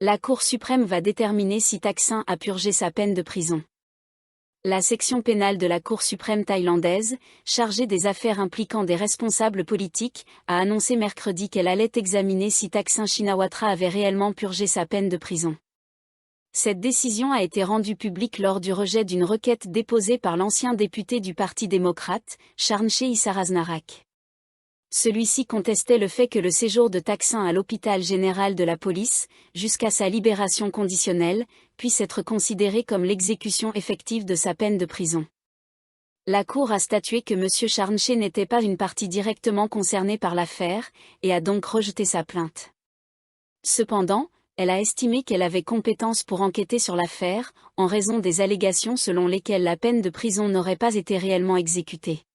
La Cour suprême va déterminer si Thaksin a purgé sa peine de prison. La section pénale de la Cour suprême thaïlandaise, chargée des affaires impliquant des responsables politiques, a annoncé mercredi qu'elle allait examiner si Thaksin Shinawatra avait réellement purgé sa peine de prison. Cette décision a été rendue publique lors du rejet d'une requête déposée par l'ancien député du Parti démocrate, Charnche Isarasnarak. Celui-ci contestait le fait que le séjour de Thaksin à l'hôpital général de la police, jusqu'à sa libération conditionnelle, puisse être considéré comme l'exécution effective de sa peine de prison. La Cour a statué que M. Charnche n'était pas une partie directement concernée par l'affaire, et a donc rejeté sa plainte. Cependant, elle a estimé qu'elle avait compétence pour enquêter sur l'affaire, en raison des allégations selon lesquelles la peine de prison n'aurait pas été réellement exécutée.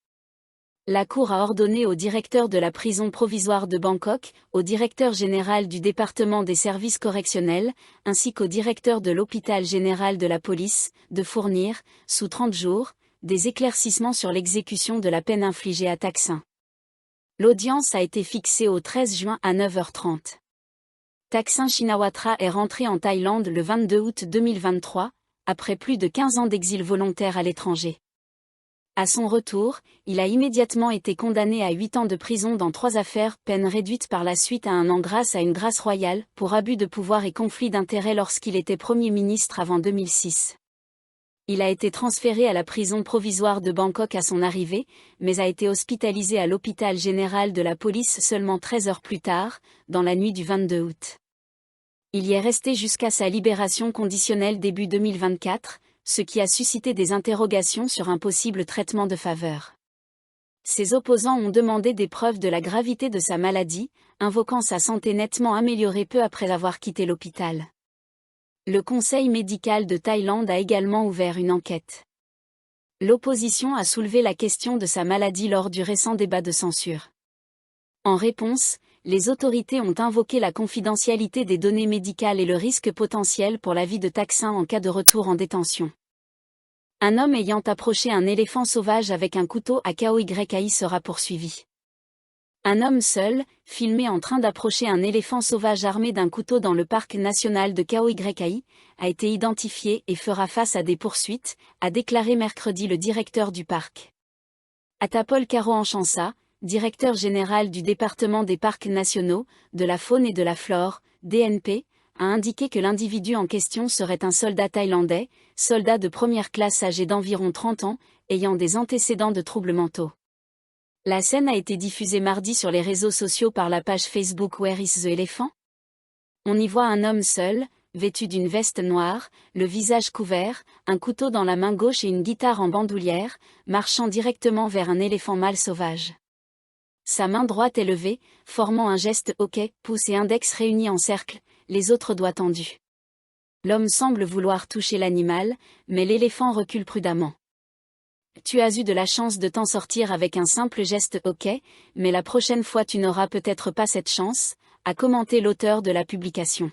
La Cour a ordonné au directeur de la prison provisoire de Bangkok, au directeur général du département des services correctionnels, ainsi qu'au directeur de l'hôpital général de la police, de fournir, sous 30 jours, des éclaircissements sur l'exécution de la peine infligée à Thaksin. L'audience a été fixée au 13 juin à 9h30. Thaksin Shinawatra est rentré en Thaïlande le 22 août 2023, après plus de 15 ans d'exil volontaire à l'étranger. À son retour, il a immédiatement été condamné à 8 ans de prison dans 3 affaires, peine réduite par la suite à 1 an grâce à une grâce royale, pour abus de pouvoir et conflit d'intérêts lorsqu'il était Premier ministre avant 2006. Il a été transféré à la prison provisoire de Bangkok à son arrivée, mais a été hospitalisé à l'hôpital général de la police seulement 13 heures plus tard, dans la nuit du 22 août. Il y est resté jusqu'à sa libération conditionnelle début 2024, ce qui a suscité des interrogations sur un possible traitement de faveur. Ses opposants ont demandé des preuves de la gravité de sa maladie, invoquant sa santé nettement améliorée peu après avoir quitté l'hôpital. Le Conseil médical de Thaïlande a également ouvert une enquête. L'opposition a soulevé la question de sa maladie lors du récent débat de censure. En réponse, les autorités ont invoqué la confidentialité des données médicales et le risque potentiel pour la vie de Thaksin en cas de retour en détention. Un homme ayant approché un éléphant sauvage avec un couteau à Khao Yai sera poursuivi. Un homme seul, filmé en train d'approcher un éléphant sauvage armé d'un couteau dans le parc national de Khao Yai, a été identifié et fera face à des poursuites, a déclaré mercredi le directeur du parc. Atapol Karo-Anchansa, directeur général du département des parcs nationaux, de la faune et de la flore, DNP, a indiqué que l'individu en question serait un soldat thaïlandais, soldat de première classe âgé d'environ 30 ans, ayant des antécédents de troubles mentaux. La scène a été diffusée mardi sur les réseaux sociaux par la page Facebook Where is the Elephant? On y voit un homme seul, vêtu d'une veste noire, le visage couvert, un couteau dans la main gauche et une guitare en bandoulière, marchant directement vers un éléphant mâle sauvage. Sa main droite est levée, formant un geste hockey, pouce et index réunis en cercle, les autres doigts tendus. L'homme semble vouloir toucher l'animal, mais l'éléphant recule prudemment. Tu as eu de la chance de t'en sortir avec un simple geste hockey, mais la prochaine fois tu n'auras peut-être pas cette chance, a commenté l'auteur de la publication.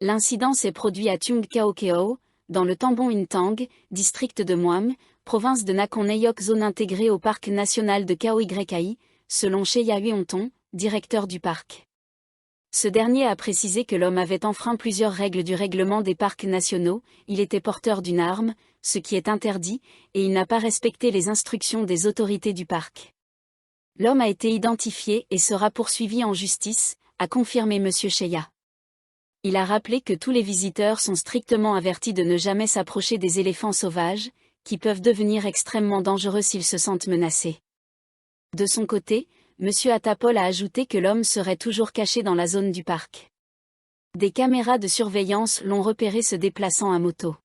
L'incident s'est produit à Tung Khao Keo, dans le Tambon Intang, district de Muang, province de Nakhon Nayok, zone intégrée au parc national de Khao Yai, selon Cheya Huonton, directeur du parc. Ce dernier a précisé que l'homme avait enfreint plusieurs règles du règlement des parcs nationaux, il était porteur d'une arme, ce qui est interdit, et il n'a pas respecté les instructions des autorités du parc. L'homme a été identifié et sera poursuivi en justice, a confirmé M. Cheya. Il a rappelé que tous les visiteurs sont strictement avertis de ne jamais s'approcher des éléphants sauvages, qui peuvent devenir extrêmement dangereux s'ils se sentent menacés. De son côté, M. Atapol a ajouté que l'homme serait toujours caché dans la zone du parc. Des caméras de surveillance l'ont repéré se déplaçant à moto.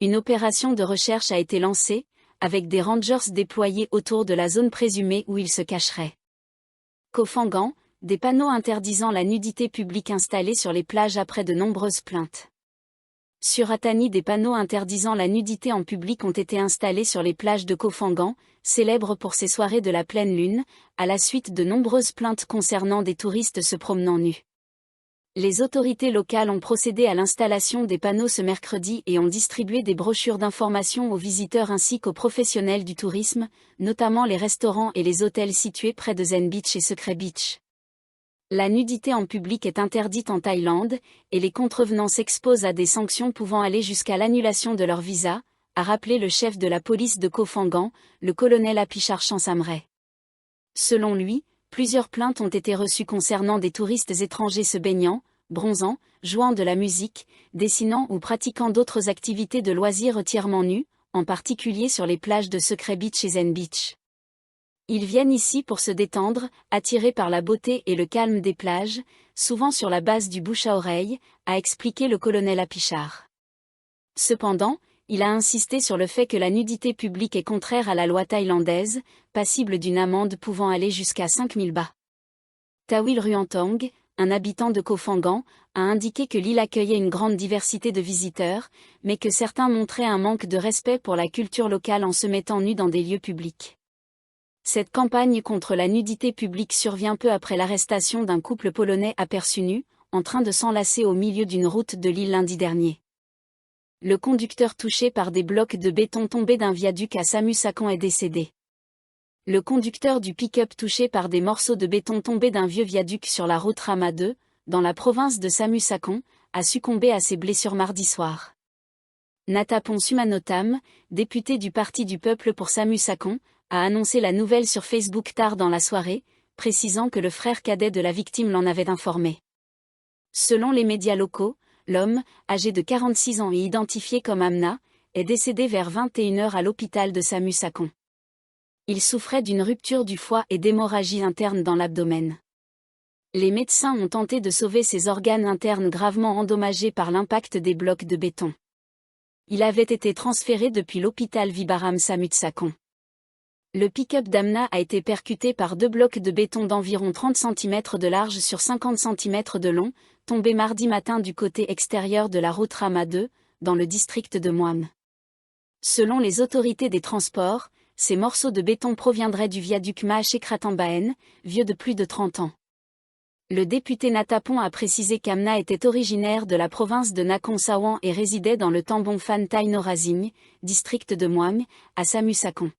Une opération de recherche a été lancée, avec des rangers déployés autour de la zone présumée où il se cacherait. Koh Phangan, des panneaux interdisant la nudité publique installés sur les plages après de nombreuses plaintes. Sur Atani, des panneaux interdisant la nudité en public ont été installés sur les plages de Koh Phangan, célèbre pour ses soirées de la pleine lune, à la suite de nombreuses plaintes concernant des touristes se promenant nus. Les autorités locales ont procédé à l'installation des panneaux ce mercredi et ont distribué des brochures d'information aux visiteurs ainsi qu'aux professionnels du tourisme, notamment les restaurants et les hôtels situés près de Zen Beach et Secret Beach. La nudité en public est interdite en Thaïlande, et les contrevenants s'exposent à des sanctions pouvant aller jusqu'à l'annulation de leur visa, a rappelé le chef de la police de Koh Phangan, le colonel Apichar Chanshamray. Selon lui, plusieurs plaintes ont été reçues concernant des touristes étrangers se baignant, bronzant, jouant de la musique, dessinant ou pratiquant d'autres activités de loisirs entièrement nus, en particulier sur les plages de Secret Beach et Zen Beach. Ils viennent ici pour se détendre, attirés par la beauté et le calme des plages, souvent sur la base du bouche à oreille, a expliqué le colonel Apichar. Cependant, il a insisté sur le fait que la nudité publique est contraire à la loi thaïlandaise, passible d'une amende pouvant aller jusqu'à 5000 bahts. Tawil Ruantong, un habitant de Koh Phangan, a indiqué que l'île accueillait une grande diversité de visiteurs, mais que certains montraient un manque de respect pour la culture locale en se mettant nus dans des lieux publics. Cette campagne contre la nudité publique survient peu après l'arrestation d'un couple polonais aperçu nu, en train de s'enlacer au milieu d'une route de l'île lundi dernier. Le conducteur touché par des blocs de béton tombés d'un viaduc à Samut-Sakhon est décédé. Le conducteur du pick-up touché par des morceaux de béton tombés d'un vieux viaduc sur la route Rama 2, dans la province de Samut-Sakhon, a succombé à ses blessures mardi soir. Natapon Sumanotam, député du Parti du Peuple pour Samut-Sakhon, a annoncé la nouvelle sur Facebook tard dans la soirée, précisant que le frère cadet de la victime l'en avait informé. Selon les médias locaux, l'homme, âgé de 46 ans et identifié comme Amna, est décédé vers 21 h à l'hôpital de Samut-Sakhon. Il souffrait d'une rupture du foie et d'hémorragie interne dans l'abdomen. Les médecins ont tenté de sauver ses organes internes gravement endommagés par l'impact des blocs de béton. Il avait été transféré depuis l'hôpital Vibaram Samut-Sakhon. Le pick-up d'Amna a été percuté par 2 blocs de béton d'environ 30 cm de large sur 50 cm de long, tombés mardi matin du côté extérieur de la route Rama 2, dans le district de Muam. Selon les autorités des transports, ces morceaux de béton proviendraient du viaduc Mahachekratambaen, vieux de plus de 30 ans. Le député Natapon a précisé qu'Amna était originaire de la province de Nakhon Sawan et résidait dans le Tambon Phan Thai Norasing, district de Muam, à Samut-Sakhon.